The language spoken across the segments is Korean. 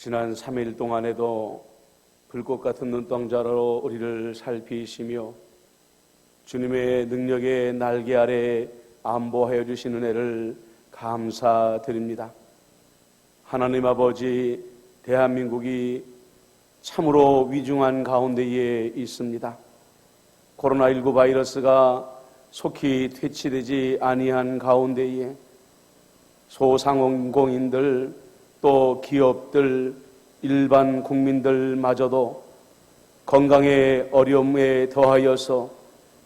지난 3일 동안에도 불꽃 같은 눈동자로 우리를 살피시며 주님의 능력의 날개 아래 안보하여 주신 은혜를 감사드립니다. 하나님 아버지, 대한민국이 참으로 위중한 가운데에 있습니다. 코로나19 바이러스가 속히 퇴치되지 아니한 가운데에 소상공인들 또 기업들 일반 국민들마저도 건강의 어려움에 더하여서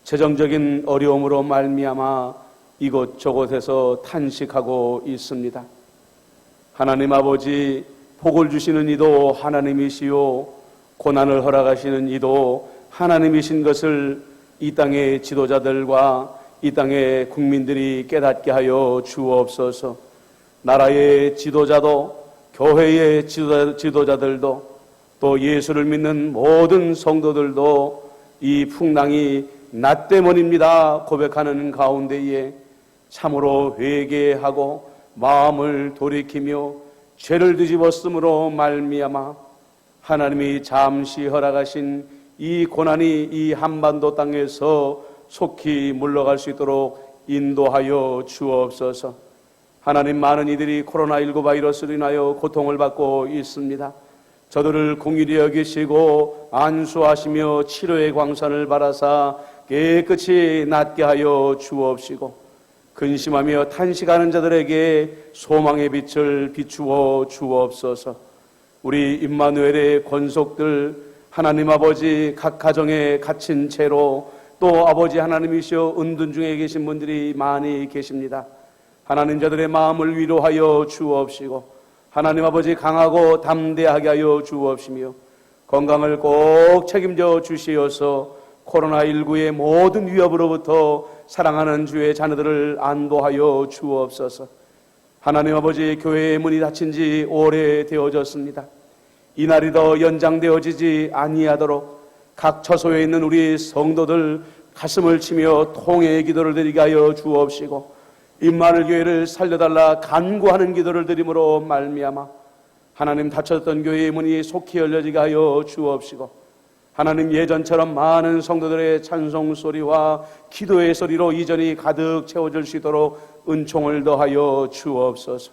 재정적인 어려움으로 말미암아 이곳저곳에서 탄식하고 있습니다. 하나님 아버지, 복을 주시는 이도 하나님이시요 고난을 허락하시는 이도 하나님이신 것을 이 땅의 지도자들과 이 땅의 국민들이 깨닫게 하여 주옵소서. 나라의 지도자도 교회의 지도자들도 또 예수를 믿는 모든 성도들도 이 풍랑이 나 때문입니다 고백하는 가운데에 참으로 회개하고 마음을 돌이키며 죄를 뒤집었으므로 말미암아 하나님이 잠시 허락하신 이 고난이 이 한반도 땅에서 속히 물러갈 수 있도록 인도하여 주옵소서. 하나님, 많은 이들이 코로나19 바이러스로 인하여 고통을 받고 있습니다. 저들을 긍휼히 여기시고 안수하시며 치료의 광선을 바라사 깨끗이 낫게 하여 주옵시고 근심하며 탄식하는 자들에게 소망의 빛을 비추어 주옵소서. 우리 임마누엘의 권속들 하나님 아버지, 각 가정에 갇힌 채로 또 아버지 하나님이시여 은둔 중에 계신 분들이 많이 계십니다. 하나님, 저들의 마음을 위로하여 주옵시고 하나님 아버지, 강하고 담대하게 하여 주옵시며 건강을 꼭 책임져 주시어서 코로나19의 모든 위협으로부터 사랑하는 주의 자녀들을 안도하여 주옵소서. 하나님 아버지, 교회의 문이 닫힌 지 오래되어졌습니다. 이날이 더 연장되어지지 아니하도록 각 처소에 있는 우리 성도들 가슴을 치며 통회의 기도를 드리게 하여 주옵시고 임마누엘 교회를 살려달라 간구하는 기도를 드림으로 말미암아 하나님, 닫혔던 교회의 문이 속히 열려지게 하여 주옵시고 하나님, 예전처럼 많은 성도들의 찬송 소리와 기도의 소리로 이전이 가득 채워질 수 있도록 은총을 더하여 주옵소서.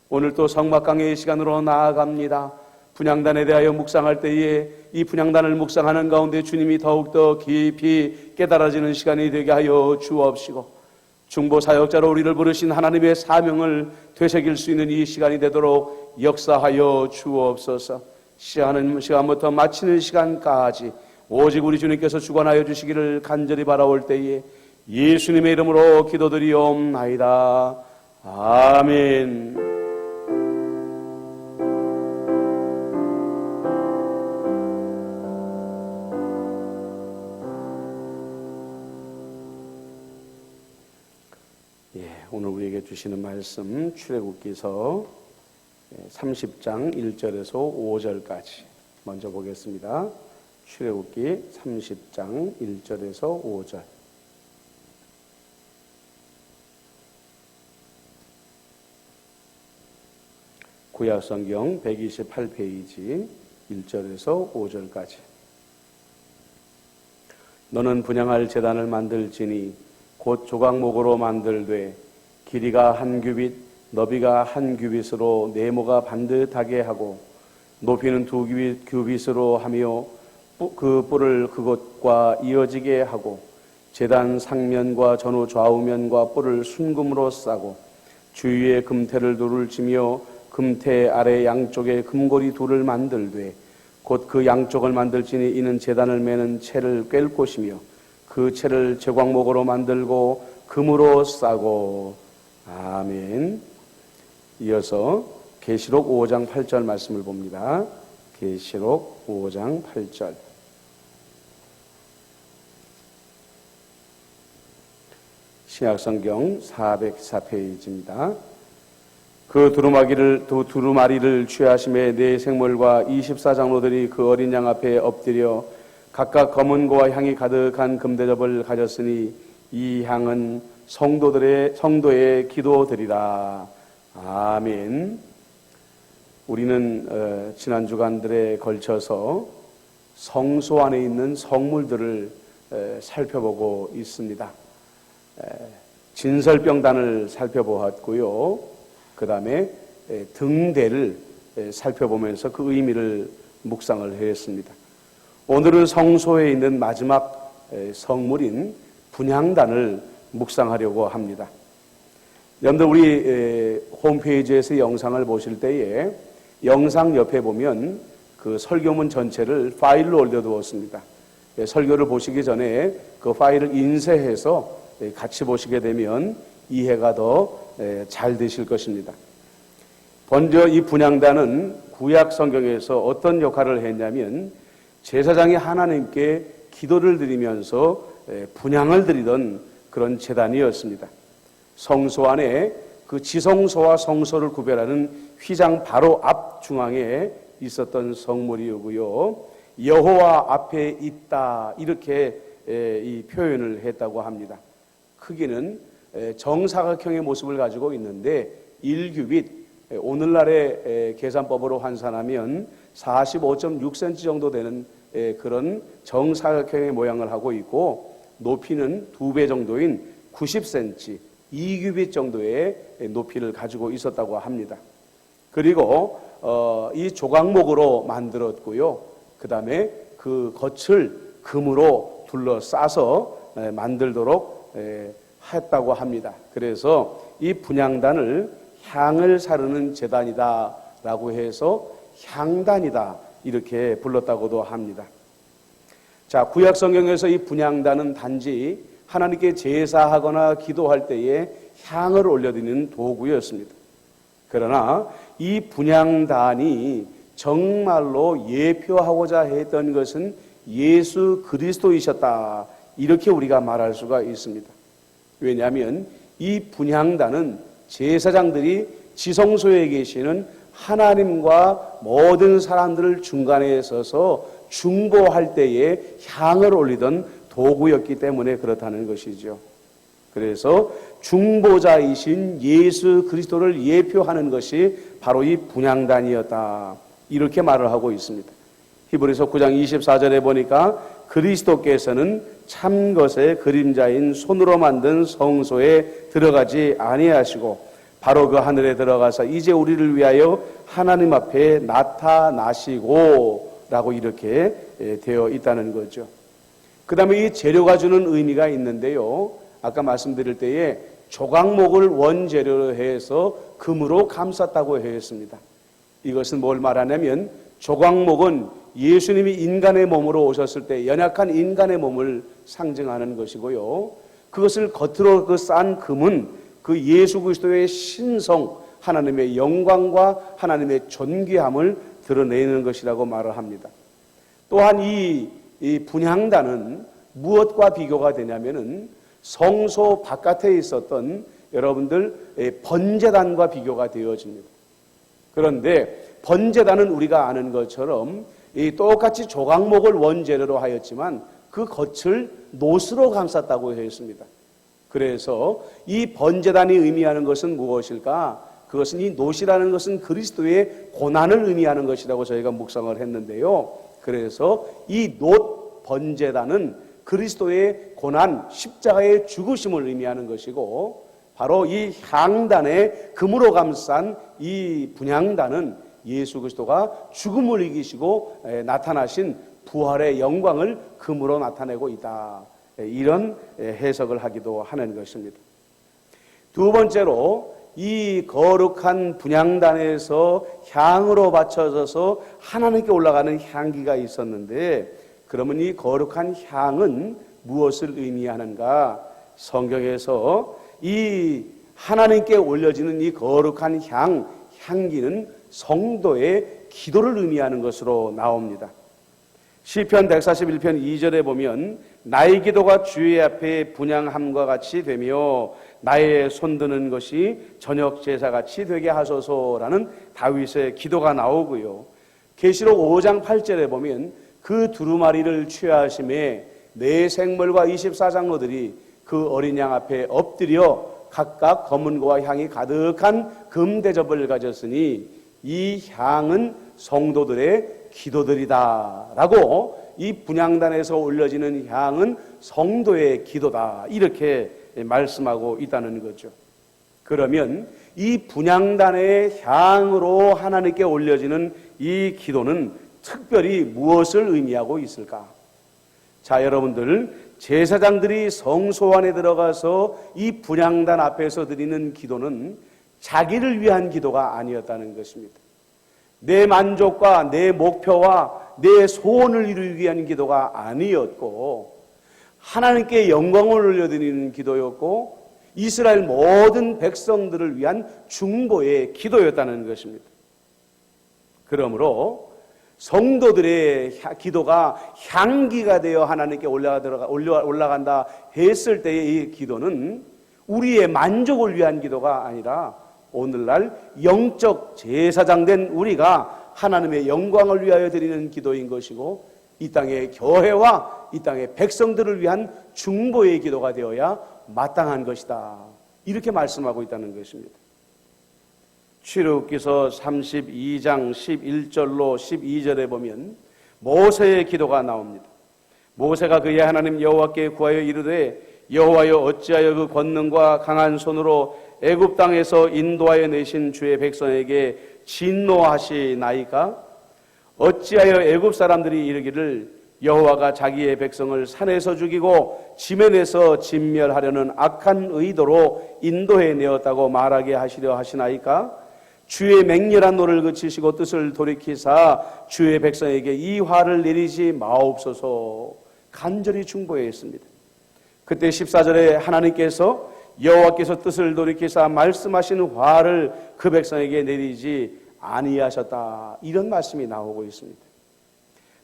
오늘 또 성막강의 시간으로 나아갑니다. 분향단에 대하여 묵상할 때에 이 분향단을 묵상하는 가운데 주님이 더욱더 깊이 깨달아지는 시간이 되게 하여 주옵시고 중보 사역자로 우리를 부르신 하나님의 사명을 되새길 수 있는 이 시간이 되도록 역사하여 주옵소서. 시작하는 시간부터 마치는 시간까지 오직 우리 주님께서 주관하여 주시기를 간절히 바라올 때에 예수님의 이름으로 기도드리옵나이다. 아멘. 오늘 우리에게 주시는 말씀 출애굽기서 30장 1절에서 5절까지 먼저 보겠습니다. 출애굽기 30장 1절에서 5절. 구약성경 128페이지 1절에서 5절까지. 너는 분향할 제단을 만들지니 곧 조각목으로 만들되 길이가 한 규빗, 너비가 한 규빗으로 네모가 반듯하게 하고 높이는 두 규빗으로 하며 그 뿔을 그것과 이어지게 하고 제단 상면과 전후 좌우면과 뿔을 순금으로 싸고 주위에 금태를 둘을 지며 금태 아래 양쪽에 금고리 둘을 만들되 곧 그 양쪽을 만들지니 이는 제단을 매는 채를 꿰을 곳이며 그 채를 제광목으로 만들고 금으로 싸고. 아멘. 이어서 계시록 5장 8절 말씀을 봅니다. 계시록 5장 8절. 신약성경 404페이지입니다. 그 두루마리를 취하심에 네 생물과 24장로들이 그 어린 양 앞에 엎드려 각각 검은고와 향이 가득한 금대접을 가졌으니 이 향은 성도의 기도드리라. 아멘. 우리는 지난 주간들에 걸쳐서 성소 안에 있는 성물들을 살펴보고 있습니다. 진설병단을 살펴보았고요. 그 다음에 등대를 살펴보면서 그 의미를 묵상을 했습니다. 오늘은 성소에 있는 마지막 성물인 분향단을 묵상하려고 합니다. 여러분들 우리 홈페이지에서 영상을 보실 때에 영상 옆에 보면 그 설교문 전체를 파일로 올려두었습니다. 설교를 보시기 전에 그 파일을 인쇄해서 같이 보시게 되면 이해가 더 잘 되실 것입니다. 먼저 이 분향단은 구약 성경에서 어떤 역할을 했냐면 제사장이 하나님께 기도를 드리면서 분향을 드리던 그런 제단이었습니다. 성소 안에 그 지성소와 성소를 구별하는 휘장 바로 앞 중앙에 있었던 성물이고요. 여호와 앞에 있다 이렇게 이 표현을 했다고 합니다. 크기는 정사각형의 모습을 가지고 있는데 1규빗, 오늘날의 계산법으로 환산하면 45.6cm 정도 되는 그런 정사각형의 모양을 하고 있고 높이는 2배 정도인 90cm, 2규빗 정도의 높이를 가지고 있었다고 합니다. 그리고 이 조각목으로 만들었고요. 그 다음에 그 겉을 금으로 둘러싸서 만들도록 했다고 합니다. 그래서 이 분향단을 향을 사르는 제단이다 라고 해서 향단이다 이렇게 불렀다고도 합니다. 자, 구약 성경에서 이 분향단은 단지 하나님께 제사하거나 기도할 때에 향을 올려드리는 도구였습니다. 그러나 이 분향단이 정말로 예표하고자 했던 것은 예수 그리스도이셨다 이렇게 우리가 말할 수가 있습니다. 왜냐하면 이 분향단은 제사장들이 지성소에 계시는 하나님과 모든 사람들을 중간에 서서 중보할 때에 향을 올리던 도구였기 때문에 그렇다는 것이죠. 그래서 중보자이신 예수 그리스도를 예표하는 것이 바로 이 분향단이었다 이렇게 말을 하고 있습니다. 히브리서 9장 24절에 보니까 그리스도께서는 참 것의 그림자인 손으로 만든 성소에 들어가지 아니하시고 바로 그 하늘에 들어가서 이제 우리를 위하여 하나님 앞에 나타나시고 라고 이렇게 되어 있다는 거죠. 그 다음에 이 재료가 주는 의미가 있는데요. 아까 말씀드릴 때에 조각목을 원재료로 해서 금으로 감쌌다고 했습니다. 이것은 뭘 말하냐면 조각목은 예수님이 인간의 몸으로 오셨을 때 연약한 인간의 몸을 상징하는 것이고요. 그것을 겉으로 그 싼 금은 그 예수 그리스도의 신성, 하나님의 영광과 하나님의 존귀함을 드러내는 것이라고 말을 합니다. 또한 이 분향단은 무엇과 비교가 되냐면은 성소 바깥에 있었던 여러분들 번제단과 비교가 되어집니다. 그런데 번제단은 우리가 아는 것처럼 똑같이 조각목을 원재료로 하였지만 그 겉을 노스로 감쌌다고 했습니다. 그래서 이 번제단이 의미하는 것은 무엇일까? 그것은 이 노시라는 것은 그리스도의 고난을 의미하는 것이라고 저희가 묵상을 했는데요. 그래서 이 놋 번제단은 그리스도의 고난, 십자가의 죽으심을 의미하는 것이고 바로 이 향단에 금으로 감싼 이 분향단은 예수 그리스도가 죽음을 이기시고 나타나신 부활의 영광을 금으로 나타내고 있다. 이런 해석을 하기도 하는 것입니다. 두 번째로 이 거룩한 분향단에서 향으로 받쳐져서 하나님께 올라가는 향기가 있었는데 그러면 이 거룩한 향은 무엇을 의미하는가? 성경에서 이 하나님께 올려지는 이 거룩한 향기는 성도의 기도를 의미하는 것으로 나옵니다. 시편 141편 2절에 보면 나의 기도가 주의 앞에 분향함과 같이 되며 나의 손드는 것이 저녁 제사같이 되게 하소서라는 다윗의 기도가 나오고요. 계시록 5장 8절에 보면 그 두루마리를 취하심에 네 생물과 24장로들이 그 어린 양 앞에 엎드려 각각 검은고와 향이 가득한 금대접을 가졌으니 이 향은 성도들의 기도들이다라고, 이 분향단에서 올려지는 향은 성도의 기도다, 이렇게 말씀하고 있다는 거죠. 그러면 이 분향단의 향으로 하나님께 올려지는 이 기도는 특별히 무엇을 의미하고 있을까? 자, 여러분들, 제사장들이 성소 안에 들어가서 이 분향단 앞에서 드리는 기도는 자기를 위한 기도가 아니었다는 것입니다. 내 만족과 내 목표와 내 소원을 이루기 위한 기도가 아니었고, 하나님께 영광을 올려드리는 기도였고, 이스라엘 모든 백성들을 위한 중보의 기도였다는 것입니다. 그러므로 성도들의 기도가 향기가 되어 하나님께 올라간다 했을 때의 이 기도는 우리의 만족을 위한 기도가 아니라 오늘날 영적 제사장 된 우리가 하나님의 영광을 위하여 드리는 기도인 것이고, 이 땅의 교회와 이 땅의 백성들을 위한 중보의 기도가 되어야 마땅한 것이다, 이렇게 말씀하고 있다는 것입니다. 출애굽기서 32장 11절로 12절에 보면 모세의 기도가 나옵니다. 모세가 그의 하나님 여호와께 구하여 이르되, 여호와여, 어찌하여 그 권능과 강한 손으로 애굽 땅에서 인도하여 내신 주의 백성에게 진노하시나이까? 어찌하여 애굽 사람들이 이르기를 여호와가 자기의 백성을 산에서 죽이고 지면에서 진멸하려는 악한 의도로 인도해 내었다고 말하게 하시려 하시나이까? 주의 맹렬한 노를 그치시고 뜻을 돌이키사 주의 백성에게 이 화를 내리지 마옵소서, 간절히 중보했습니다. 그때 14절에 하나님께서 여호와께서 뜻을 돌이키사 말씀하신 화를 그 백성에게 내리지 아니하셨다, 이런 말씀이 나오고 있습니다.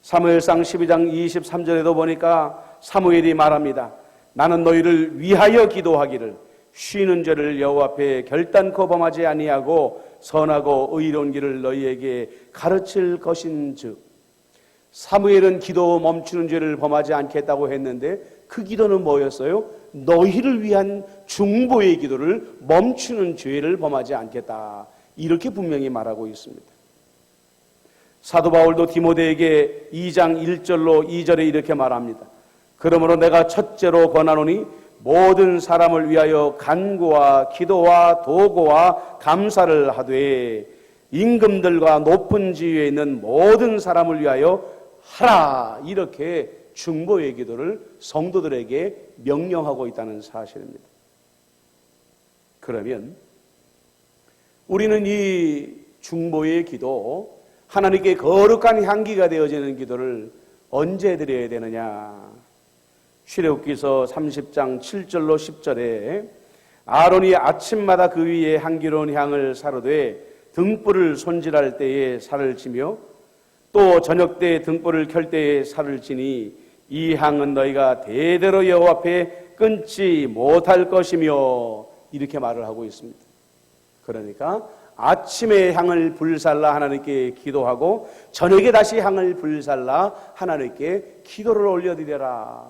사무엘상 12장 23절에도 보니까 사무엘이 말합니다. 나는 너희를 위하여 기도하기를 쉬는 죄를 여호와 앞에 결단코 범하지 아니하고 선하고 의로운 길을 너희에게 가르칠 것인즉. 사무엘은 기도 멈추는 죄를 범하지 않겠다고 했는데 그 기도는 뭐였어요? 너희를 위한 중보의 기도를 멈추는 죄를 범하지 않겠다, 이렇게 분명히 말하고 있습니다. 사도 바울도 디모데에게 2장 1절로 2절에 이렇게 말합니다. 그러므로 내가 첫째로 권하노니 모든 사람을 위하여 간구와 기도와 도고와 감사를 하되 임금들과 높은 지위에 있는 모든 사람을 위하여 하라, 이렇게 중보의 기도를 성도들에게 명령하고 있다는 사실입니다. 그러면 우리는 이 중보의 기도, 하나님께 거룩한 향기가 되어지는 기도를 언제 드려야 되느냐? 출애굽기서 30장 7절로 10절에 아론이 아침마다 그 위에 향기로운 향을 사르되 등불을 손질할 때에 살을 치며 또 저녁 때 등불을 켤 때에 살을 치니 이 향은 너희가 대대로 여호와 앞에 끊지 못할 것이며, 이렇게 말을 하고 있습니다. 그러니까 아침에 향을 불살라 하나님께 기도하고 저녁에 다시 향을 불살라 하나님께 기도를 올려드려라.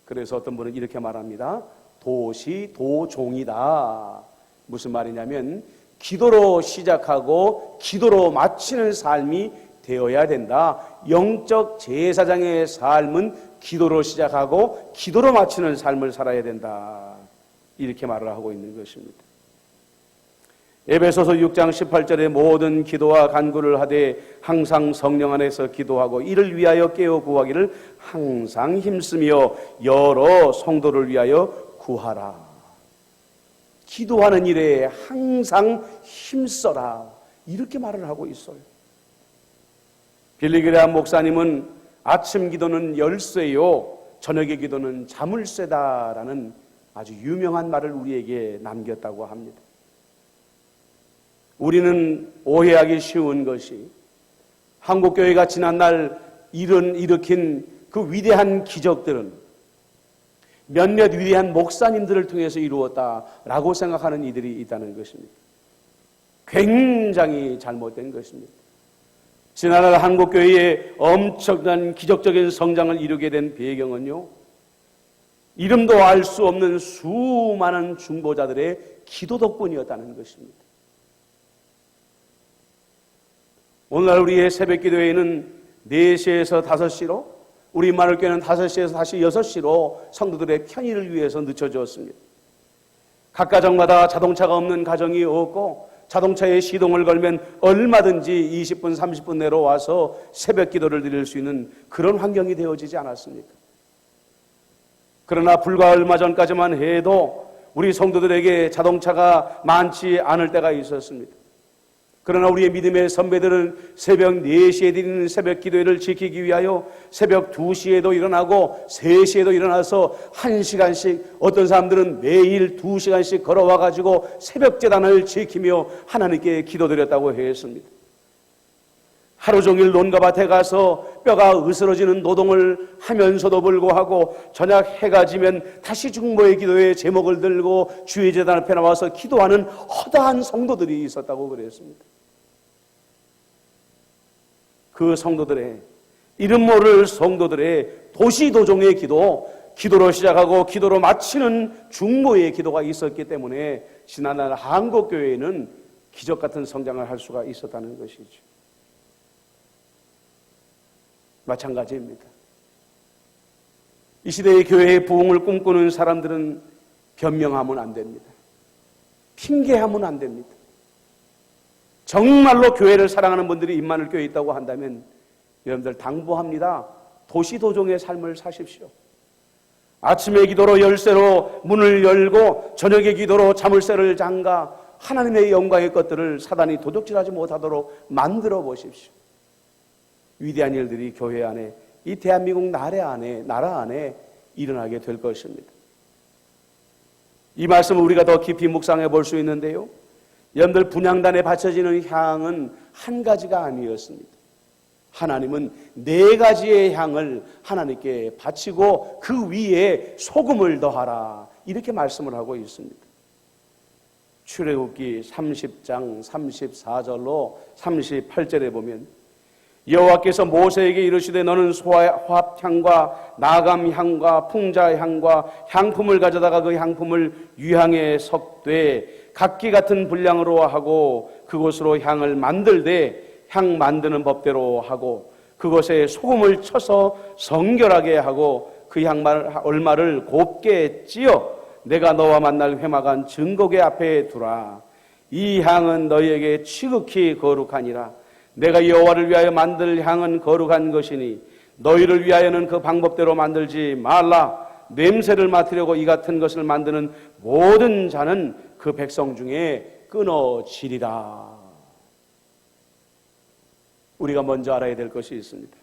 그래서 어떤 분은 이렇게 말합니다. 도시 도종이다. 무슨 말이냐면 기도로 시작하고 기도로 마치는 삶이 되어야 된다. 영적 제사장의 삶은 기도로 시작하고 기도로 마치는 삶을 살아야 된다, 이렇게 말을 하고 있는 것입니다. 에베소서 6장 18절에 모든 기도와 간구를 하되 항상 성령 안에서 기도하고 이를 위하여 깨어 구하기를 항상 힘쓰며 여러 성도를 위하여 구하라. 기도하는 일에 항상 힘써라, 이렇게 말을 하고 있어요. 빌리 그레함 목사님은 아침 기도는 열쇠요, 저녁의 기도는 자물쇠다라는 아주 유명한 말을 우리에게 남겼다고 합니다. 우리는 오해하기 쉬운 것이 한국교회가 지난날 일으킨 그 위대한 기적들은 몇몇 위대한 목사님들을 통해서 이루었다라고 생각하는 이들이 있다는 것입니다. 굉장히 잘못된 것입니다. 지난날 한국교회의 엄청난 기적적인 성장을 이루게 된 배경은요, 이름도 알 수 없는 수많은 중보자들의 기도 덕분이었다는 것입니다. 오늘날 우리의 새벽 기도회는 4시에서 5시로, 우리 마을교회는 5시에서 다시 6시로 성도들의 편의를 위해서 늦춰졌습니다. 각 가정마다 자동차가 없는 가정이 없고 자동차에 시동을 걸면 얼마든지 20분, 30분 내로 와서 새벽 기도를 드릴 수 있는 그런 환경이 되어지지 않았습니까? 그러나 불과 얼마 전까지만 해도 우리 성도들에게 자동차가 많지 않을 때가 있었습니다. 그러나 우리의 믿음의 선배들은 새벽 4시에 드리는 새벽 기도회를 지키기 위하여 새벽 2시에도 일어나고 3시에도 일어나서 1시간씩, 어떤 사람들은 매일 2시간씩 걸어와가지고 새벽 제단을 지키며 하나님께 기도드렸다고 했습니다. 하루 종일 논가밭에 가서 뼈가 으스러지는 노동을 하면서도 불구하고 저녁 해가 지면 다시 중보의 기도의 제목을 들고 주의 제단 앞에 나와서 기도하는 허다한 성도들이 있었다고 그랬습니다. 그 성도들의, 이름 모를 성도들의 도시도종의 기도로 시작하고 기도로 마치는 중보의 기도가 있었기 때문에 지난날 한국교회에는 기적 같은 성장을 할 수가 있었다는 것이죠. 마찬가지입니다. 이 시대의 교회의 부흥을 꿈꾸는 사람들은 변명하면 안 됩니다. 핑계하면 안 됩니다. 정말로 교회를 사랑하는 분들이 임마누엘 교회에 있다고 한다면 여러분들 당부합니다. 도시도종의 삶을 사십시오. 아침의 기도로 열쇠로 문을 열고 저녁의 기도로 자물쇠를 잠가 하나님의 영광의 것들을 사단이 도둑질하지 못하도록 만들어 보십시오. 위대한 일들이 교회 안에, 이 대한민국 나라 안에 일어나게 될 것입니다. 이 말씀을 우리가 더 깊이 묵상해 볼 수 있는데요, 여러분들 분향단에 바쳐지는 향은 한 가지가 아니었습니다. 하나님은 4가지의 향을 하나님께 바치고 그 위에 소금을 더하라, 이렇게 말씀을 하고 있습니다. 출애굽기 30장 34절로 38절에 보면 여호와께서 모세에게 이르시되 너는 소화합향과 나감향과 풍자향과 향품을 가져다가 그 향품을 유향에 섞되 각기 같은 분량으로 하고 그곳으로 향을 만들되 향 만드는 법대로 하고 그것에 소금을 쳐서 성결하게 하고 그 향 얼마를 곱게 찌어 내가 너와 만날 회막한 증거궤 앞에 두라. 이 향은 너희에게 지극히 거룩하니라. 내가 여호와를 위하여 만들 향은 거룩한 것이니 너희를 위하여는 그 방법대로 만들지 말라. 냄새를 맡으려고 이 같은 것을 만드는 모든 자는 그 백성 중에 끊어지리라. 우리가 먼저 알아야 될 것이 있습니다.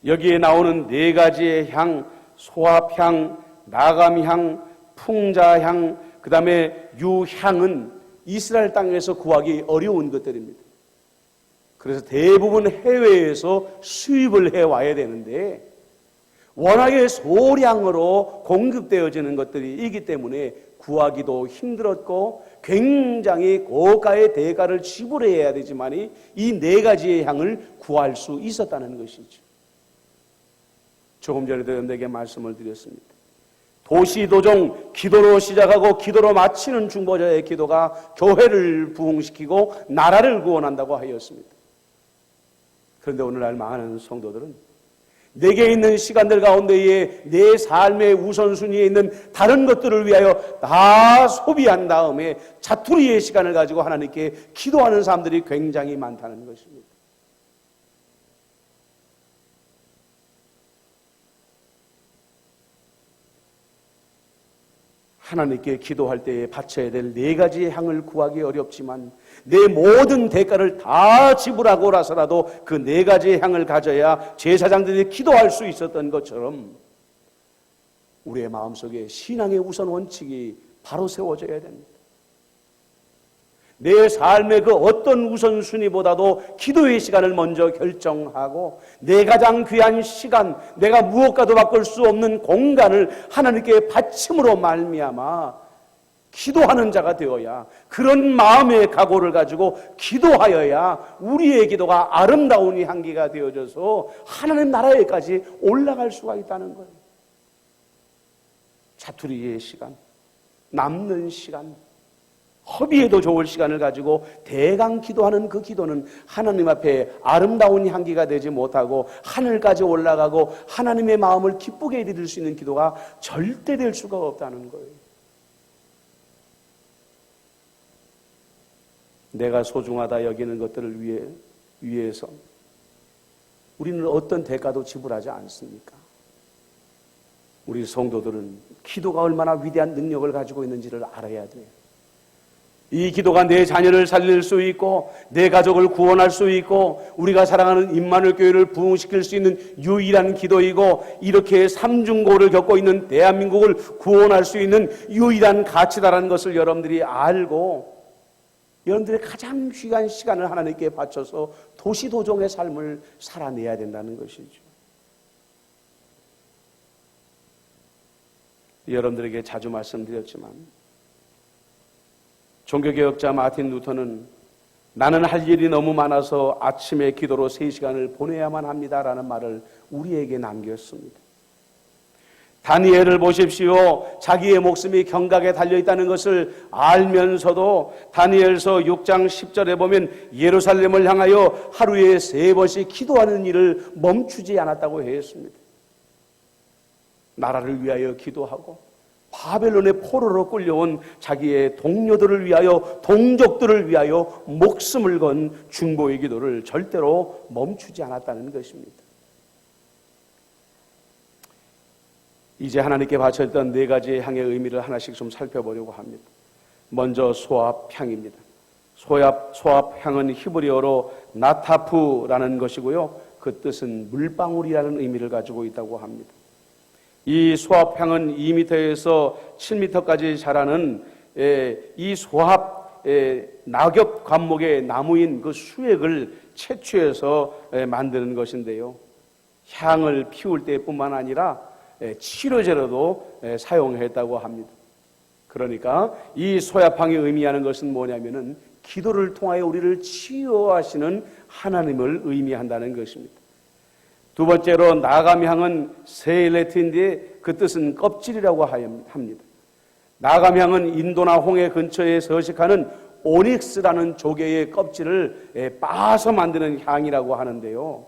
여기에 나오는 4가지의 향, 소합향, 나감향, 풍자향, 그 다음에 유향은 이스라엘 땅에서 구하기 어려운 것들입니다. 그래서 대부분 해외에서 수입을 해와야 되는데 워낙에 소량으로 공급되어지는 것들이기 때문에 구하기도 힘들었고 굉장히 고가의 대가를 지불해야 되지만 이 4가지의 향을 구할 수 있었다는 것이죠. 조금 전에도 여러분에게 말씀을 드렸습니다. 도시도종 기도로 시작하고 기도로 마치는 중보자의 기도가 교회를 부흥시키고 나라를 구원한다고 하였습니다. 그런데 오늘날 많은 성도들은 내게 있는 시간들 가운데에 내 삶의 우선순위에 있는 다른 것들을 위하여 다 소비한 다음에 자투리의 시간을 가지고 하나님께 기도하는 사람들이 굉장히 많다는 것입니다. 하나님께 기도할 때에 바쳐야 될 4가지의 향을 구하기 어렵지만 내 모든 대가를 다 지불하고 나서라도 그 4가지의 향을 가져야 제사장들이 기도할 수 있었던 것처럼 우리의 마음속에 신앙의 우선 원칙이 바로 세워져야 됩니다. 내 삶의 그 어떤 우선순위보다도 기도의 시간을 먼저 결정하고 내 가장 귀한 시간, 내가 무엇과도 바꿀 수 없는 공간을 하나님께 바침으로 말미암아 기도하는 자가 되어야, 그런 마음의 각오를 가지고 기도하여야 우리의 기도가 아름다운 향기가 되어져서 하나님 나라에까지 올라갈 수가 있다는 거예요. 자투리의 시간, 남는 시간, 허비에도 좋을 시간을 가지고 대강 기도하는 그 기도는 하나님 앞에 아름다운 향기가 되지 못하고 하늘까지 올라가고 하나님의 마음을 기쁘게 이룰 수 있는 기도가 절대 될 수가 없다는 거예요. 내가 소중하다 여기는 것들을 위해서 우리는 어떤 대가도 지불하지 않습니까? 우리 성도들은 기도가 얼마나 위대한 능력을 가지고 있는지를 알아야 돼요. 이 기도가 내 자녀를 살릴 수 있고 내 가족을 구원할 수 있고 우리가 사랑하는 임마누엘 교회를 부흥시킬 수 있는 유일한 기도이고 이렇게 삼중고를 겪고 있는 대한민국을 구원할 수 있는 유일한 가치다라는 것을 여러분들이 알고 여러분들의 가장 귀한 시간을 하나님께 바쳐서 도시도종의 삶을 살아내야 된다는 것이죠. 여러분들에게 자주 말씀드렸지만 종교개혁자 마틴 루터는 나는 할 일이 너무 많아서 아침에 기도로 3시간을 보내야만 합니다라는 말을 우리에게 남겼습니다. 다니엘을 보십시오. 자기의 목숨이 경각에 달려있다는 것을 알면서도 다니엘서 6장 10절에 보면 예루살렘을 향하여 하루에 3번씩 기도하는 일을 멈추지 않았다고 했습니다. 나라를 위하여 기도하고 바벨론의 포로로 끌려온 자기의 동료들을 위하여 동족들을 위하여 목숨을 건 중보의 기도를 절대로 멈추지 않았다는 것입니다. 이제 하나님께 바쳤던 4가지의 향의 의미를 하나씩 좀 살펴보려고 합니다. 먼저 소합향입니다. 소합향은 히브리어로 나타프라는 것이고요. 그 뜻은 물방울이라는 의미를 가지고 있다고 합니다. 이 소합향은 2m에서 7m까지 자라는 이 소합 낙엽 관목의 나무인 그 수액을 채취해서 만드는 것인데요. 향을 피울 때뿐만 아니라 치료제로도 사용했다고 합니다. 그러니까 이 소합향이 의미하는 것은 뭐냐면은 기도를 통하여 우리를 치유하시는 하나님을 의미한다는 것입니다. 두 번째로 나감향은 세일레트인데 그 뜻은 껍질이라고 합니다. 나감향은 인도나 홍해 근처에 서식하는 오닉스라는 조개의 껍질을 빻아서 만드는 향이라고 하는데요.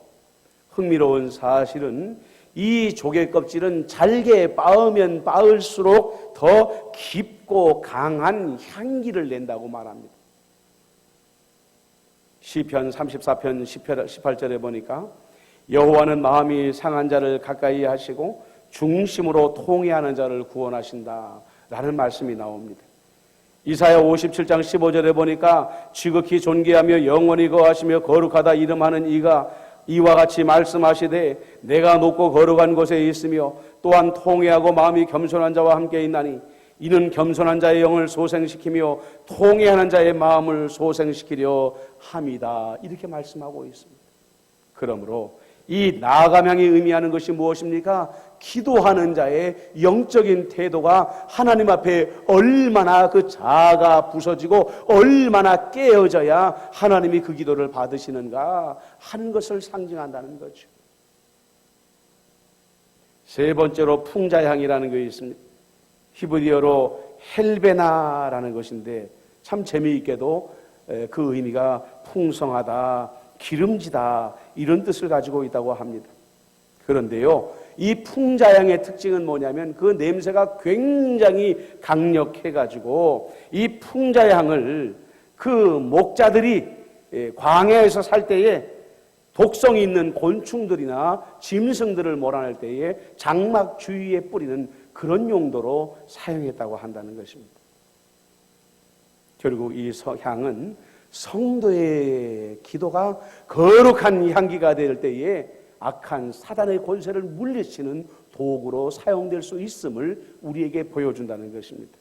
흥미로운 사실은 이 조개 껍질은 잘게 빻으면 빻을수록 더 깊고 강한 향기를 낸다고 말합니다. 시편 34편 18절에 보니까 여호와는 마음이 상한 자를 가까이 하시고 중심으로 통회하는 자를 구원하신다 라는 말씀이 나옵니다. 이사야 57장 15절에 보니까 지극히 존귀하며 영원히 거하시며 거룩하다 이름하는 이가 이와 같이 말씀하시되 내가 높고 거룩한 곳에 있으며 또한 통회하고 마음이 겸손한 자와 함께 있나니 이는 겸손한 자의 영을 소생시키며 통회하는 자의 마음을 소생시키려 함이다 이렇게 말씀하고 있습니다. 그러므로 이 나감향이 의미하는 것이 무엇입니까? 기도하는 자의 영적인 태도가 하나님 앞에 얼마나 그 자아가 부서지고 얼마나 깨어져야 하나님이 그 기도를 받으시는가 하는 것을 상징한다는 거죠. 세 번째로 풍자향이라는 것이 있습니다. 히브리어로 헬베나라는 것인데 참 재미있게도 그 의미가 풍성하다, 기름지다 이런 뜻을 가지고 있다고 합니다. 그런데요, 이 풍자향의 특징은 뭐냐면 그 냄새가 굉장히 강력해가지고 이 풍자향을 그 목자들이 광야에서 살 때에 독성이 있는 곤충들이나 짐승들을 몰아낼 때에 장막 주위에 뿌리는 그런 용도로 사용했다고 한다는 것입니다. 결국 이 향은 성도의 기도가 거룩한 향기가 될 때에 악한 사단의 권세를 물리치는 도구로 사용될 수 있음을 우리에게 보여준다는 것입니다.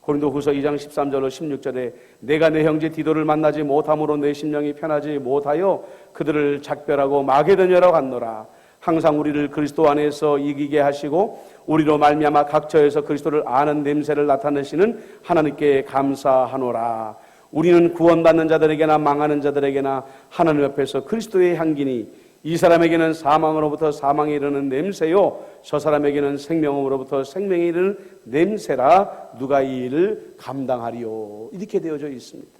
고린도후서 2장 13절로 16절에 내가 내 형제 디도를 만나지 못함으로 내 심령이 편하지 못하여 그들을 작별하고 마게도냐로 갔노라. 항상 우리를 그리스도 안에서 이기게 하시고 우리로 말미암아 각처에서 그리스도를 아는 냄새를 나타내시는 하나님께 감사하노라. 우리는 구원받는 자들에게나 망하는 자들에게나 하나님 앞에서 그리스도의 향기니 이 사람에게는 사망으로부터 사망에 이르는 냄새요 저 사람에게는 생명으로부터 생명에 이르는 냄새라 누가 이 일을 감당하리요. 이렇게 되어져 있습니다.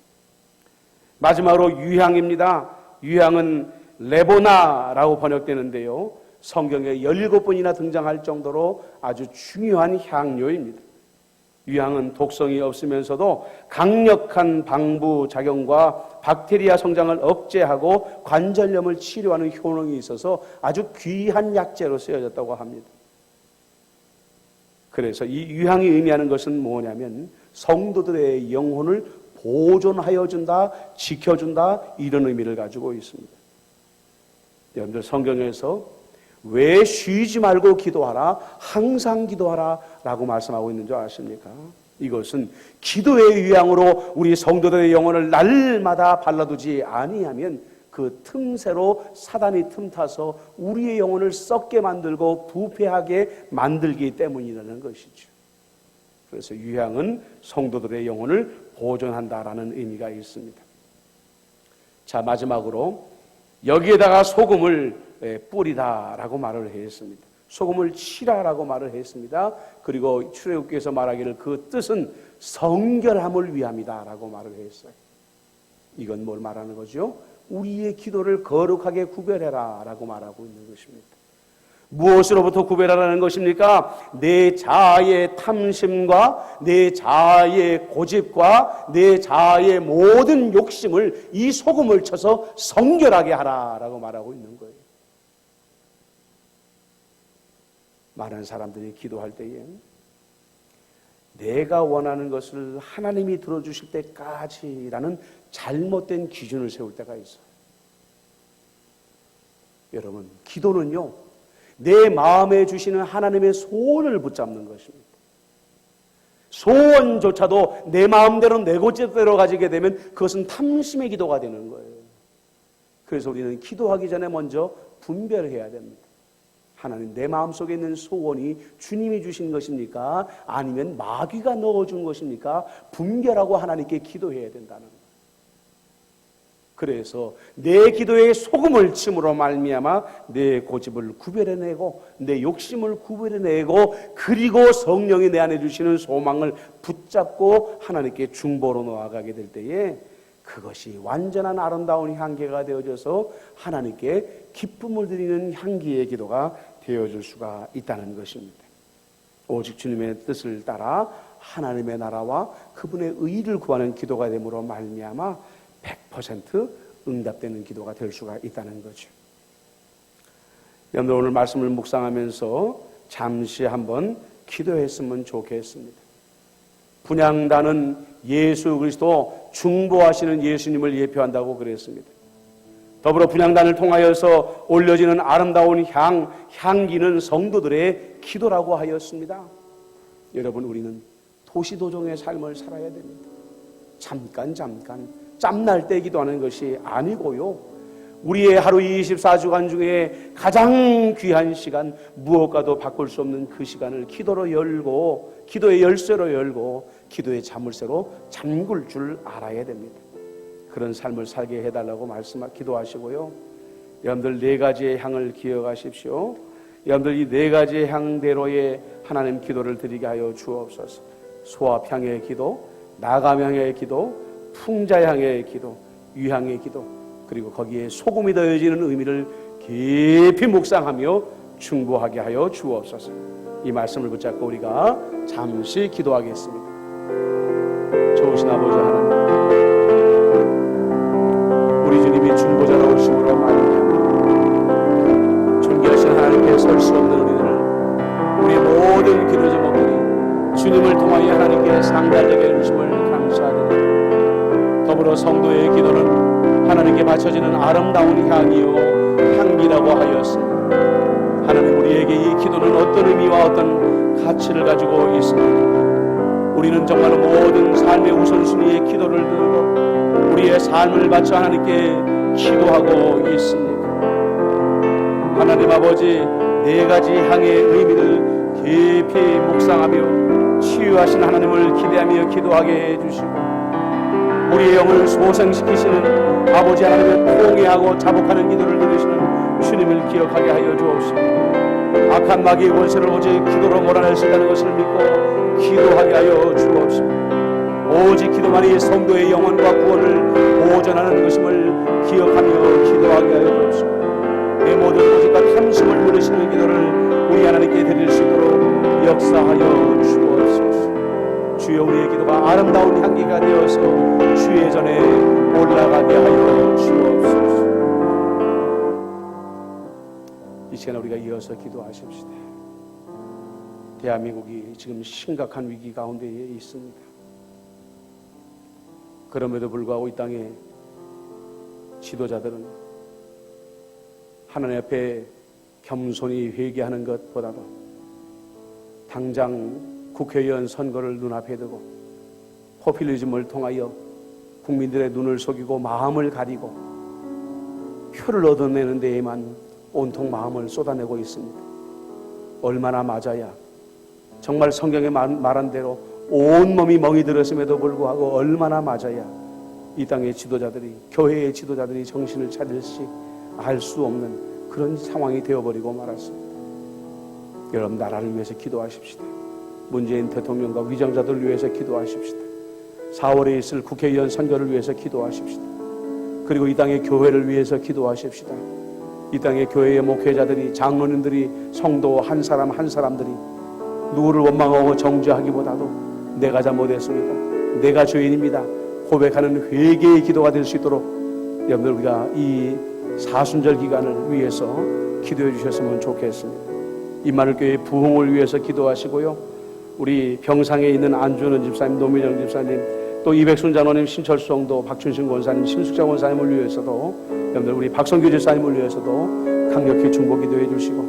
마지막으로 유향입니다. 유향은 레보나라고 번역되는데요, 성경에 17번이나 등장할 정도로 아주 중요한 향료입니다. 유향은 독성이 없으면서도 강력한 방부 작용과 박테리아 성장을 억제하고 관절염을 치료하는 효능이 있어서 아주 귀한 약재로 쓰여졌다고 합니다. 그래서 이 유향이 의미하는 것은 뭐냐면 성도들의 영혼을 보존하여 준다, 지켜준다, 이런 의미를 가지고 있습니다. 여러분들 성경에서 왜 쉬지 말고 기도하라, 항상 기도하라 라고 말씀하고 있는 줄 아십니까? 이것은 기도의 유향으로 우리 성도들의 영혼을 날마다 발라두지 아니하면 그 틈새로 사단이 틈타서 우리의 영혼을 썩게 만들고 부패하게 만들기 때문이라는 것이죠. 그래서 유향은 성도들의 영혼을 보존한다라는 의미가 있습니다. 자, 마지막으로 여기에다가 소금을 뿌리다라고 말을 했습니다. 소금을 치라라고 말을 했습니다. 그리고 출애굽기에서 말하기를 그 뜻은 성결함을 위함이다라고 말을 했어요. 이건 뭘 말하는 거죠? 우리의 기도를 거룩하게 구별해라라고 말하고 있는 것입니다. 무엇으로부터 구별하라는 것입니까? 내 자아의 탐심과 내 자아의 고집과 내 자아의 모든 욕심을 이 소금을 쳐서 성결하게 하라라고 말하고 있는 거예요. 많은 사람들이 기도할 때에 내가 원하는 것을 하나님이 들어주실 때까지라는 잘못된 기준을 세울 때가 있어요. 여러분, 기도는요, 내 마음에 주시는 하나님의 소원을 붙잡는 것입니다. 소원조차도 내 마음대로 내 고집대로 가지게 되면 그것은 탐심의 기도가 되는 거예요. 그래서 우리는 기도하기 전에 먼저 분별해야 됩니다. 하나님, 내 마음속에 있는 소원이 주님이 주신 것입니까? 아니면 마귀가 넣어준 것입니까? 분별하고 하나님께 기도해야 된다는 거예요. 그래서 내 기도에 소금을 침으로 말미암아 내 고집을 구별해내고 내 욕심을 구별해내고 그리고 성령이 내 안에 주시는 소망을 붙잡고 하나님께 중보로 나아가게 될 때에 그것이 완전한 아름다운 향기가 되어져서 하나님께 기쁨을 드리는 향기의 기도가 되어줄 수가 있다는 것입니다. 오직 주님의 뜻을 따라 하나님의 나라와 그분의 의를 구하는 기도가 됨으로 말미암아 100% 응답되는 기도가 될 수가 있다는 거죠. 여러분, 오늘 말씀을 묵상하면서 잠시 한번 기도했으면 좋겠습니다. 분향단은 예수 그리스도 중보하시는 예수님을 예표한다고 그랬습니다. 더불어 분향단을 통하여서 올려지는 아름다운 향기는 성도들의 기도라고 하였습니다. 여러분, 우리는 도시도정의 삶을 살아야 됩니다. 잠깐 짬날 때 기도하는 것이 아니고요, 우리의 하루 24주간 중에 가장 귀한 시간, 무엇과도 바꿀 수 없는 그 시간을 기도로 열고, 기도의 열쇠로 열고 기도의 자물쇠로 잠글 줄 알아야 됩니다. 그런 삶을 살게 해달라고 기도하시고요. 여러분들 4가지의 향을 기억하십시오. 여러분들 이 4가지의 향대로의 하나님 기도를 드리게 하여 주옵소서. 소합향의 기도, 나감향의 기도, 풍자향의 기도, 유향의 기도, 그리고 거기에 소금이 더해지는 의미를 깊이 묵상하며 중보하게 하여 주옵소서. 이 말씀을 붙잡고 우리가 잠시 기도하겠습니다. 좋으신 아버지 하나님, 우리 주님이 중보자로 오심으로 말미암아 존귀하신 하나님께 설 수 없는 우리의 모든 기도 제목들이 주님을 통하여 하나님께 상달되게 해주심을 감사드립니다. 더불어 성도의 기도는 하나님께 바쳐지는 아름다운 향이요 향기라고 하였습니다. 하나님, 우리에게 이 기도는 어떤 의미와 어떤 가치를 가지고 있습니까? 우리는 정말 모든 삶의 우선순위의 기도를 들고 우리의 삶을 바쳐 하나님께 기도하고 있습니다. 하나님 아버지, 4가지 향의 의미를 깊이 묵상하며 치유하신 하나님을 기대하며 기도하게 해주시고 우리의 영을 소생시키시는 아버지 하나님의 포옹해하고 자복하는 기도를 들으시는 주님 주님을 기억하게 하여 주옵시고, 악한 마귀의 원수를 오직 기도로 몰아낼 수 있다는 것을 믿고 기도하게 하여 주옵시고, 오직 기도만이 성도의 영혼과 구원을 보존하는 것임을 기억하며 기도하게 하여 주옵시고, 내 모든 고집과 탐심을 물으시는 기도를 우리 하나님께 드릴 수 있도록 역사하여 주옵소서. 주여, 우리의 기도가 아름다운 향기가 되어서 주의 전에 올라가게 하여 주옵소서. 이 시간에 우리가 이어서 기도하십시다. 대한민국이 지금 심각한 위기 가운데에 있습니다. 그럼에도 불구하고 이 땅의 지도자들은 하나님 앞에 겸손히 회개하는 것보다도 당장 국회의원 선거를 눈앞에 두고 포퓰리즘을 통하여 국민들의 눈을 속이고 마음을 가리고 표를 얻어내는 데에만 온통 마음을 쏟아내고 있습니다. 얼마나 맞아야, 정말 성경에 말한 대로 온몸이 멍이 들었음에도 불구하고 얼마나 맞아야 이 땅의 지도자들이, 교회의 지도자들이 정신을 차릴지 알 수 없는 그런 상황이 되어버리고 말았습니다. 여러분, 나라를 위해서 기도하십시다. 문재인 대통령과 위정자들을 위해서 기도하십시다. 4월에 있을 국회의원 선거를 위해서 기도하십시다. 그리고 이 땅의 교회를 위해서 기도하십시다. 이 땅의 교회의 목회자들이, 장로님들이, 성도 한 사람 한 사람들이 누구를 원망하고 정죄하기보다도 내가 잘못했습니다, 내가 죄인입니다 고백하는 회개의 기도가 될 수 있도록 여러분들, 우리가 이 사순절 기간을 위해서 기도해 주셨으면 좋겠습니다. 임마누엘교회 부흥을 위해서 기도하시고요, 우리 병상에 있는 안주는 집사님, 노미정 집사님, 또 이백순 장로님, 신철수 성도, 박춘신 권사님, 심숙자 권사님을 위해서도, 여러분들 우리 박성규 집사님을 위해서도 강력히 중보 기도해 주시고,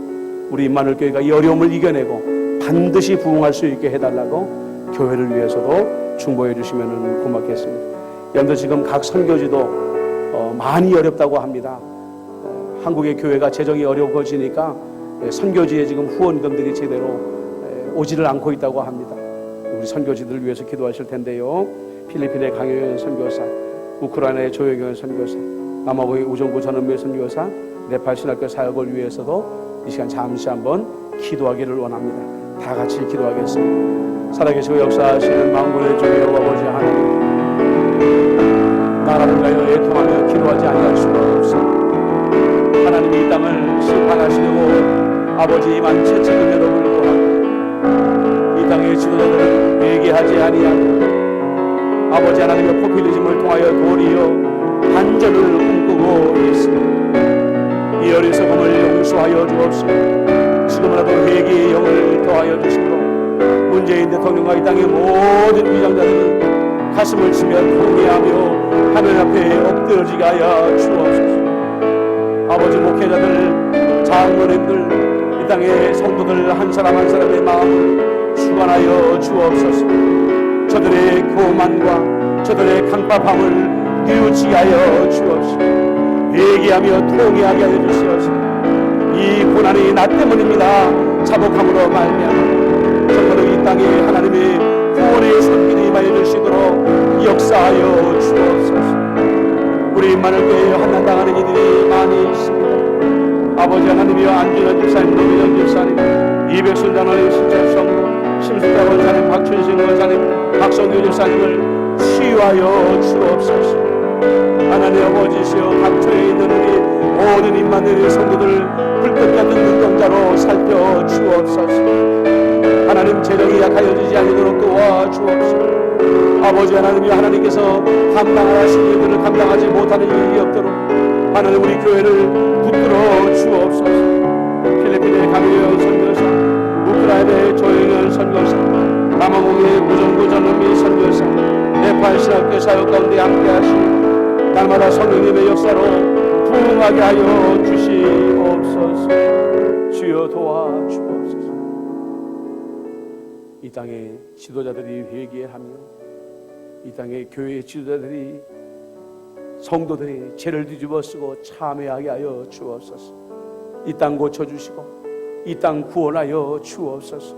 우리 임마누엘교회가 이 어려움을 이겨내고 반드시 부흥할 수 있게 해달라고 교회를 위해서도 중보해 주시면 고맙겠습니다. 여러분들, 지금 각 선교지도 많이 어렵다고 합니다. 한국의 교회가 재정이 어려워지니까 선교지에 지금 후원금들이 제대로 오지를 않고 있다고 합니다. 우리 선교지들을 위해서 기도하실 텐데요, 필리핀의 강효연 선교사, 우크라이나의 조혜경 선교사, 남아공의 우정구 전은미 선교사, 네팔 신학교 사역을 위해서도 이 시간 잠시 한번 기도하기를 원합니다. 다 같이 기도하겠습니다. 살아계시고 역사하시는 만군의 주 여호와 아버지 하나님, 나라를 위하여 애통하며 기도하지 아니할 수가 없습니다. 하나님이 이 땅을 심판하시려고 아버지 이만 채찍은혜로 불구하고 이 땅의 지도자들을 회개하지 아니하고 아버지 하나님의 포퓰리즘을 통하여 도리어 반전을 꿈꾸고 있습니다. 이 어리석음을 용서하여 주옵시고, 지금이라도 회개의 영을 더하여 주시고, 문재인 대통령과 이 땅의 모든 위장자들이 가슴을 치며 통회하며 하늘 앞에 엎드러지게 하여 주옵소서. 아버지, 목회자들, 장로님들, 이 땅의 성도들 한 사람 한 사람의 마음을 주관하여 주옵소서. 저들의 교만과 저들의 강팍함을 뉘우치게 하여 주옵소서. 회개하며 통회하게 하여 주시옵소서. 이 고난이 나 때문입니다, 자복함으로 말미암아 정말로 이 땅에 하나님의 구원의 손길이 임하여 주시도록 역사하여 주옵소서. 우리 임마누엘교회에 환난당하는 이들이 많이 있습니다. 아버지 하나님이여, 안준원 집사님, 노미정 집사님, 이백순 장로님, 신철수 성도, 심숙자 권사님, 박춘신 권사님, 박성규 집사님을 치유하여 주옵소서. 하나님 아버지시여, 각처에 있는 우리 모든 임마누엘 성도들 불꽃 같은 눈동자로 살펴 주옵소서. 하나님, 재정이 약하여지지 않도록 도와주옵소서. 아버지 하나님이여, 하나님께서 감당하라 하신 일들을 감당하지 못하는 일이 없도록 하나님 우리 교회를 붙들어 주옵소서. 필리핀의 강효연 선교사, 우크라이나의 조영현 선교사, 남아공의 우정구 전은미 선교사, 네팔 신학교 사역 가운데 함께하시고 날마다 성령님의 역사로 부흥하게 하여 주시옵소서. 주여 도와주옵소서. 이 땅의 지도자들이 회개하며 이 땅의 교회의 지도자들이, 성도들이 죄를 뒤집어쓰고 참회하게 하여 주옵소서. 이 땅 고쳐주시고 이 땅 구원하여 주옵소서.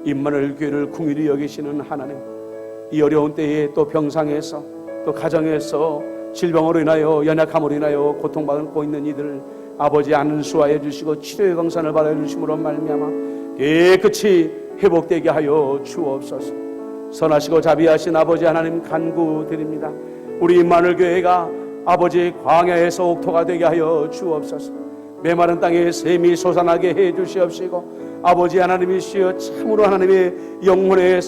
임마누엘 교회를 긍휼히 여기시는 하나님, 이 어려운 때에 또 병상에서 또 가정에서 질병으로 인하여 연약함으로 인하여 고통받고 있는 이들을 아버지 안수하여 주시고 치료의 강산을 받아 주심으로 말미암아 깨끗이 회복되게 하여 주옵소서. 선하시고 자비하신 아버지 하나님 간구드립니다. 우리 임마누엘교회가 아버지 광야에서 옥토가 되게 하여 주옵소서. 메마른 땅에 샘이 솟아나게 해 주시옵시고 아버지 하나님이시여 참으로 하나님의 영혼에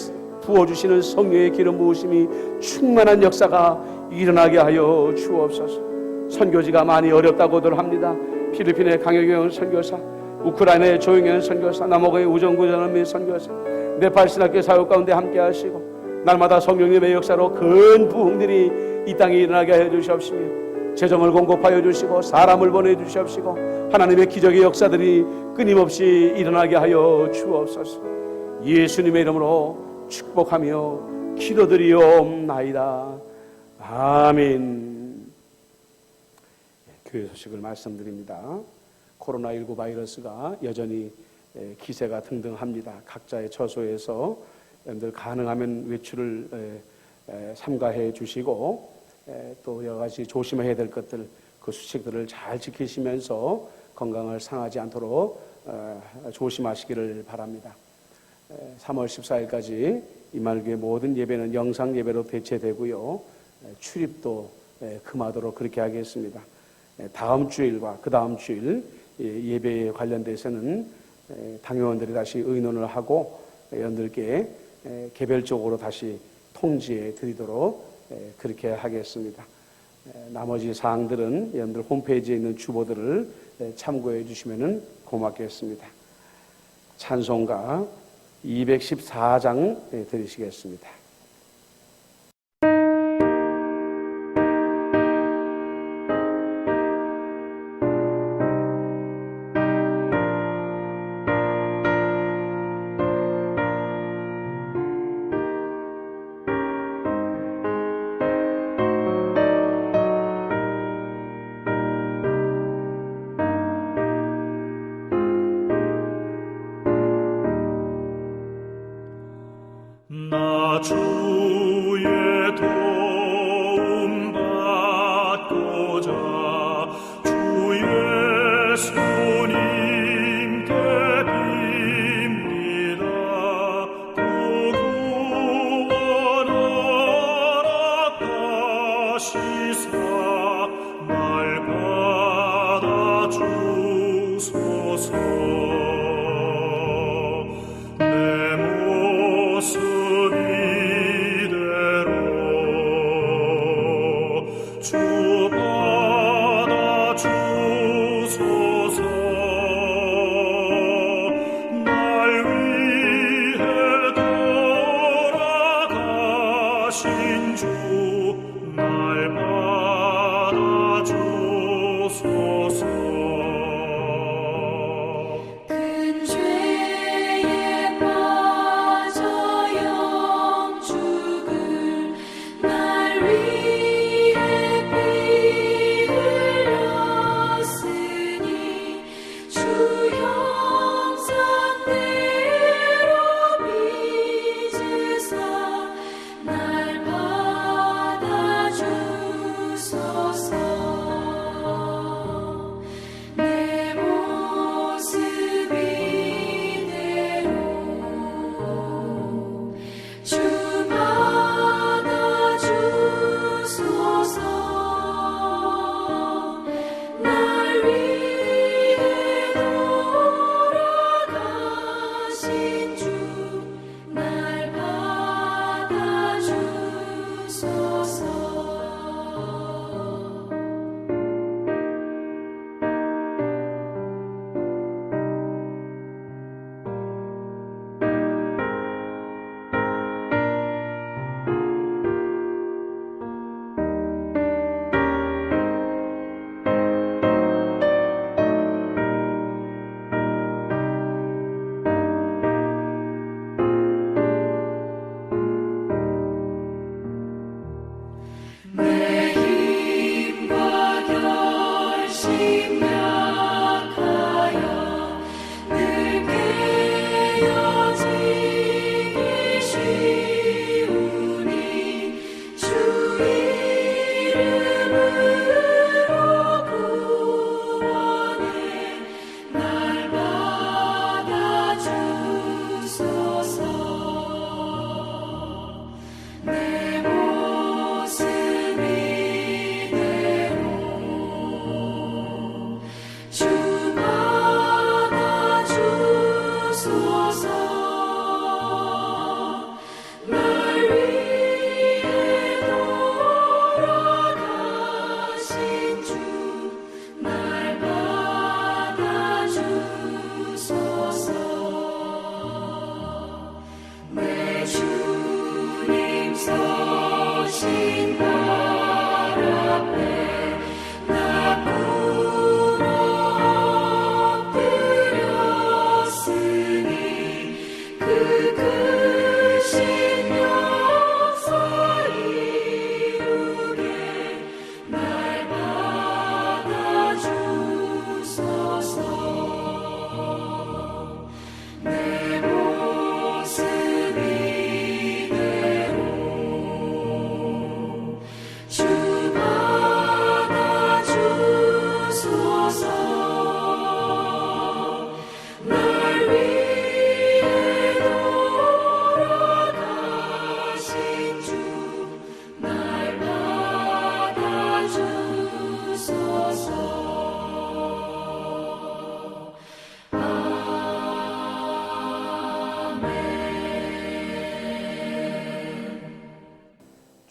부어주시는 성령의 기름 부으심이 충만한 역사가 일어나게 하여 주옵소서. 선교지가 많이 어렵다고들 합니다. 필리핀의 강혜경 선교사, 우크라이나의 조용현 선교사, 남아공의 우정구전함의 선교사, 네팔 신학교 사역 가운데 함께 하시고 날마다 성령님의 역사로 큰 부흥들이 이 땅에 일어나게 해 주시옵시며 재정을 공급하여 주시고 사람을 보내주시옵시고 하나님의 기적의 역사들이 끊임없이 일어나게 하여 주옵소서. 예수님의 이름으로 축복하며 기도드리옵나이다. 아멘. 교회 소식을 말씀드립니다. 코로나19 바이러스가 여전히 기세가 등등합니다. 각자의 처소에서 여러분들 가능하면 외출을 삼가해 주시고 또 여러 가지 조심해야 될 것들, 그 수칙들을 잘 지키시면서 건강을 상하지 않도록 조심하시기를 바랍니다. 3월 14일까지 임마누엘교회 모든 예배는 영상 예배로 대체되고요. 출입도 금하도록 그렇게 하겠습니다. 다음 주일과 그 다음 주일 예배에 관련돼서는 당회원들이 다시 의논을 하고 여러분들께 개별적으로 다시 통지해 드리도록 그렇게 하겠습니다. 나머지 사항들은 여러분들 홈페이지에 있는 주보들을 참고해 주시면 고맙겠습니다. 찬송가 214장 드리시겠습니다. 나 주의 도움 받고자 주 예수님께 빕니다. 그 구원하라 하시사 날 받아주소서.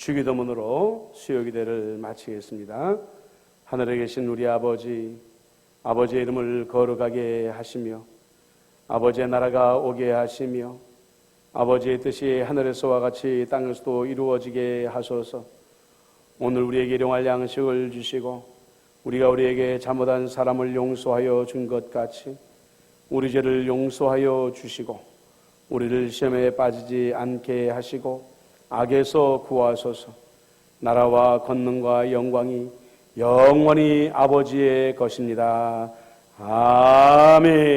주기도문으로 수요기도를 마치겠습니다. 하늘에 계신 우리 아버지, 아버지의 이름을 거룩하게 하시며 아버지의 나라가 오게 하시며 아버지의 뜻이 하늘에서와 같이 땅에서도 이루어지게 하소서. 오늘 우리에게 일용할 양식을 주시고 우리가 우리에게 잘못한 사람을 용서하여 준 것 같이 우리 죄를 용서하여 주시고 우리를 시험에 빠지지 않게 하시고 악에서 구하소서. 나라와 권능과 영광이 영원히 아버지의 것입니다. 아멘.